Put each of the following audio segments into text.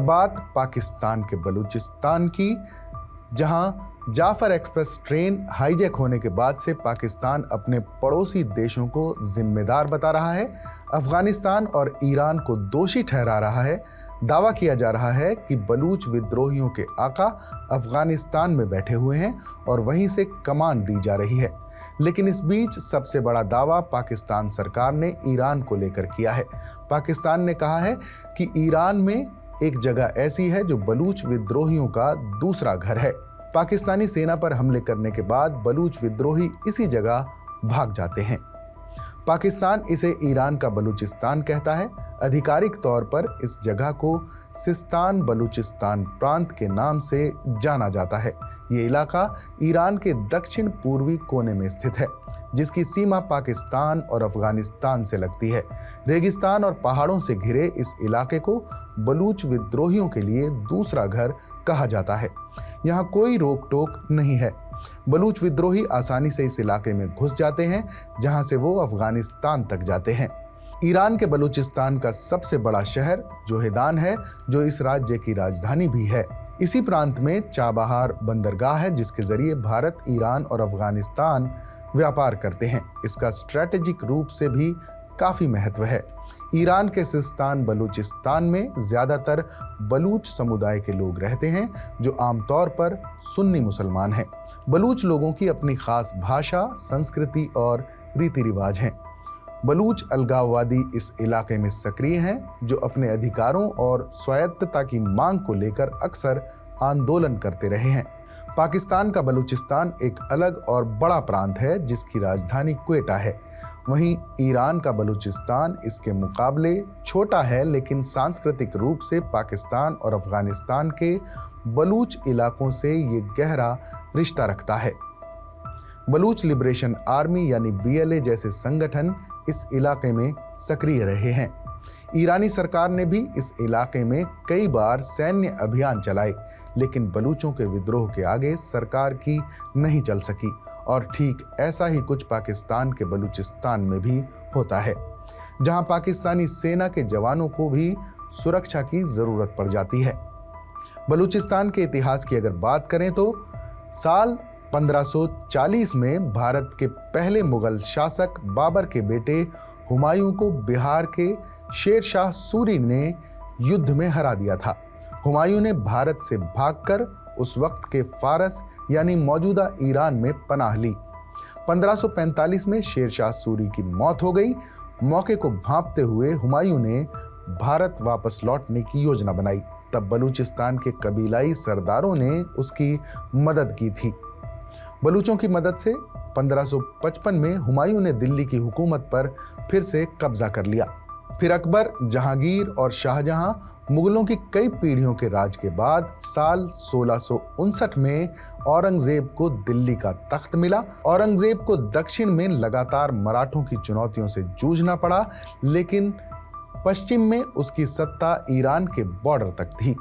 बात पाकिस्तान के बलूचिस्तान की, जहां जाफर एक्सप्रेस ट्रेन हाईजैक होने के बाद से पाकिस्तान अपने पड़ोसी देशों को जिम्मेदार बता रहा है, अफगानिस्तान और ईरान को दोषी ठहरा रहा है। दावा किया जा रहा है कि बलूच विद्रोहियों के आका अफगानिस्तान में बैठे हुए हैं और वहीं से कमान दी जा रही है। लेकिन इस बीच सबसे बड़ा दावा पाकिस्तान सरकार ने ईरान को लेकर किया है। पाकिस्तान ने कहा है कि ईरान में एक जगह ऐसी है जो बलूच विद्रोहियों का दूसरा घर है। पाकिस्तानी सेना पर हमले करने के बाद बलूच विद्रोही इसी जगह भाग जाते हैं। पाकिस्तान इसे ईरान का बलूचिस्तान कहता है। आधिकारिक तौर पर इस जगह को सिस्तान बलूचिस्तान प्रांत के नाम से जाना जाता है। ये इलाका ईरान के दक्षिण पूर्वी कोने में स्थित है, जिसकी सीमा पाकिस्तान और अफगानिस्तान से लगती है। रेगिस्तान और पहाड़ों से घिरे इस इलाके को बलूच विद्रोहियों के लिए दूसरा घर कहा जाता है। यहाँ कोई रोक टोक नहीं है। बलूच विद्रोही आसानी से इस इलाके में घुस जाते हैं, जहाँ से वो अफगानिस्तान तक जाते हैं। ईरान के बलूचिस्तान का सबसे बड़ा शहर जोहेदान है, जो इस राज्य की राजधानी भी है। इसी प्रांत में चाबहार बंदरगाह है, जिसके जरिए भारत, ईरान और अफगानिस्तान व्यापार करते हैं। इसका स्ट्रैटेजिक रूप से भी काफी महत्व है। ईरान के सिस्तान बलूचिस्तान में ज्यादातर बलूच समुदाय के लोग रहते हैं, जो आमतौर पर सुन्नी मुसलमान हैं। बलूच लोगों की अपनी खास भाषा, संस्कृति और रीति रिवाज हैं। बलूच अलगाववादी इस इलाके में सक्रिय हैं, जो अपने अधिकारों और स्वायत्तता की मांग को लेकर अक्सर आंदोलन करते रहे हैं। पाकिस्तान का बलूचिस्तान एक अलग और बड़ा प्रांत है, जिसकी राजधानी क्वेटा है। वहीं ईरान का बलूचिस्तान इसके मुकाबले छोटा है, लेकिन सांस्कृतिक रूप से पाकिस्तान और अफगानिस्तान के बलूच इलाकों से ये गहरा रिश्ता रखता है। बलूच लिबरेशन आर्मी यानी BLA जैसे संगठन इस इलाके में सक्रिय रहे हैं। ईरानी सरकार ने भी इस इलाके में कई बार सैन्य अभियान चलाए, लेकिन बलूचों के विद्रोह के आगे सरकार की नहीं चल सकी। और ठीक ऐसा ही कुछ पाकिस्तान के बलूचिस्तान में भी होता है, जहां पाकिस्तानी सेना के जवानों को भी सुरक्षा की जरूरत पड़ जाती है। बलूचिस्तान के इतिहास की अगर बात करें तो साल 1540 में भारत के पहले मुगल शासक बाबर के बेटे हुमायूं को बिहार के शेर शाह सूरी ने युद्ध में हरा दिया था। हुमायूं ने भारत से भागकर उस वक्त के फारस यानी मौजूदा ईरान में पनाह ली। 1545 में शेर शाह सूरी की मौत हो गई। मौके को भांपते हुए हुमायूं ने भारत वापस लौटने की योजना बनाई। तब बलूचिस्तान के कबीलाई सरदारों ने उसकी मदद की थी। बलूचों की मदद से 1555 में हुमायूं ने दिल्ली की हुकूमत पर फिर से कब्जा कर लिया। फिर अकबर, जहांगीर और शाहजहां मुगलों की कई पीढ़ियों के राज के बाद साल 1659 में औरंगजेब को दिल्ली का तख्त मिला। औरंगजेब को दक्षिण में लगातार मराठों की चुनौतियों से जूझना पड़ा, लेकिन पश्चिम में उसकी सत्ता ईरान के बॉर्डर तक थी।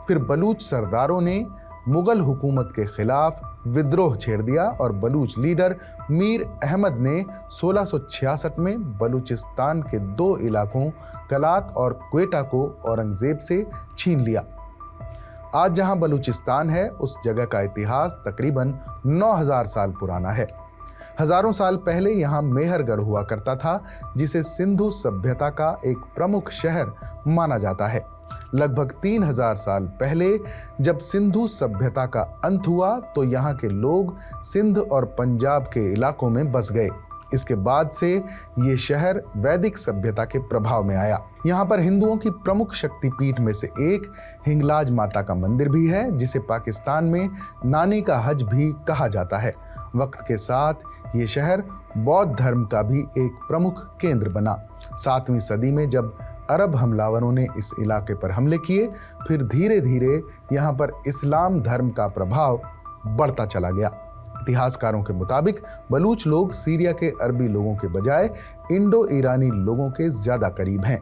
फिर बलूच सरदारों ने मुगल हुकूमत के खिलाफ विद्रोह छेड़ दिया और बलूच लीडर मीर अहमद ने 1666 में बलूचिस्तान के 2 इलाकों कलात और क्वेटा को औरंगजेब से छीन लिया। आज जहां बलूचिस्तान है, उस जगह का इतिहास तकरीबन 9000 साल पुराना है। हजारों साल पहले यहाँ मेहरगढ़ हुआ करता था, जिसे सिंधु सभ्यता का एक प्रमुख शहर माना जाता है। लगभग 3000 साल पहले जब सिंधु सभ्यता का अंत हुआ, तो यहाँ के लोग सिंध और पंजाब के इलाकों में बस गए। इसके बाद से ये शहर वैदिक सभ्यता के प्रभाव में आया। यहाँ पर हिंदुओं की प्रमुख शक्तिपीठ में से एक हिंगलाज माता का मंदिर भी है, जिसे पाकिस्तान में नानी का हज भी कहा जाता है। वक्त के साथ ये शहर बौद्ध धर्म का भी एक प्रमुख केंद्र बना। 7वीं सदी में जब अरब हमलावरों ने इस इलाके पर हमले किए, फिर धीरे धीरे यहाँ पर इस्लाम धर्म का प्रभाव बढ़ता चला गया। इतिहासकारों के मुताबिक बलूच लोग सीरिया के अरबी लोगों के बजाय इंडो ईरानी लोगों के ज्यादा करीब हैं।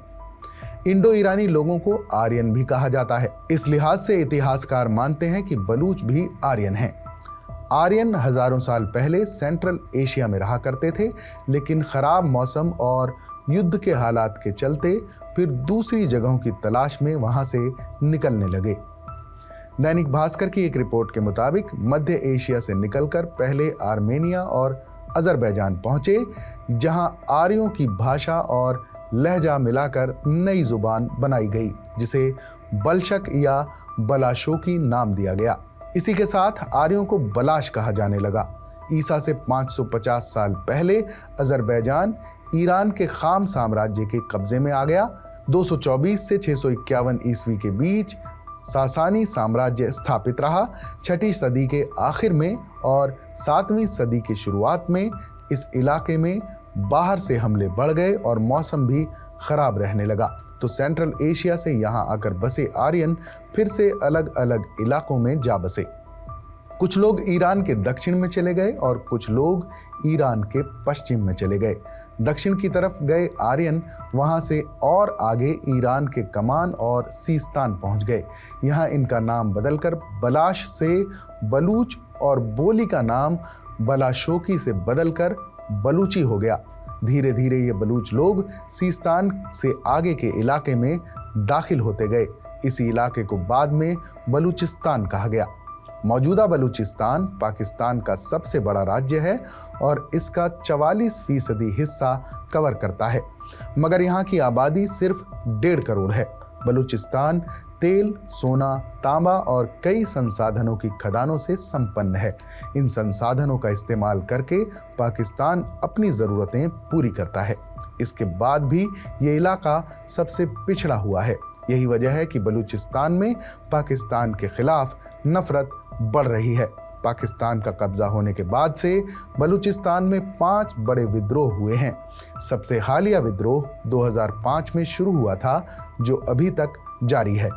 इंडो ईरानी लोगों को आर्यन भी कहा जाता है। इस लिहाज से इतिहासकार मानते हैं कि बलूच भी आर्यन हैं। आर्यन हजारों साल पहले सेंट्रल एशिया में रहा करते थे, लेकिन खराब मौसम और युद्ध के हालात के चलते फिर दूसरी जगहों की तलाश में वहां से निकलने लगे। दैनिक भास्कर की एक रिपोर्ट के मुताबिक मध्य एशिया से निकलकर पहले आर्मेनिया और अजरबैजान पहुंचे, जहां आर्यों की भाषा और लहजा मिलाकर नई जुबान बनाई गई, जिसे बलशक या बलाशोकी नाम दिया गया। इसी के साथ आर्यों को बलाश कहा जाने लगा। ईसा से 550 साल पहले अजरबैजान ईरान के खाम साम्राज्य के कब्जे में आ गया। 224 से 651 ईस्वी के बीच सासानी साम्राज्य स्थापित रहा। 6वीं सदी के आखिर में और 7वीं सदी की शुरुआत में इस इलाके में बाहर से हमले बढ़ गए और मौसम भी खराब रहने लगा, तो सेंट्रल एशिया से यहाँ आकर बसे आर्यन फिर से अलग अलग इलाकों में जा बसे। कुछ लोग ईरान के दक्षिण में चले गए और कुछ लोग ईरान के पश्चिम में चले गए। दक्षिण की तरफ गए आर्यन वहां से और आगे ईरान के कमान और सीस्तान पहुंच गए। यहाँ इनका नाम बदलकर बलाश से बलूच और बोली का नाम बलाशोकी से बदलकर बलूची हो गया। धीरे धीरे ये बलूच लोग सीस्तान से आगे के इलाके में दाखिल होते गए। इसी इलाके को बाद में बलूचिस्तान कहा गया। मौजूदा बलूचिस्तान पाकिस्तान का सबसे बड़ा राज्य है और इसका 44% हिस्सा कवर करता है, मगर यहाँ की आबादी सिर्फ 1.5 करोड़ है। बलूचिस्तान तेल, सोना, तांबा और कई संसाधनों की खदानों से संपन्न है। इन संसाधनों का इस्तेमाल करके पाकिस्तान अपनी ज़रूरतें पूरी करता है। इसके बाद भी ये इलाका सबसे पिछड़ा हुआ है। यही वजह है कि बलूचिस्तान में पाकिस्तान के खिलाफ नफरत बढ़ रही है। पाकिस्तान का कब्जा होने के बाद से बलूचिस्तान में 5 बड़े विद्रोह हुए हैं। सबसे हालिया विद्रोह 2005 में शुरू हुआ था, जो अभी तक जारी है।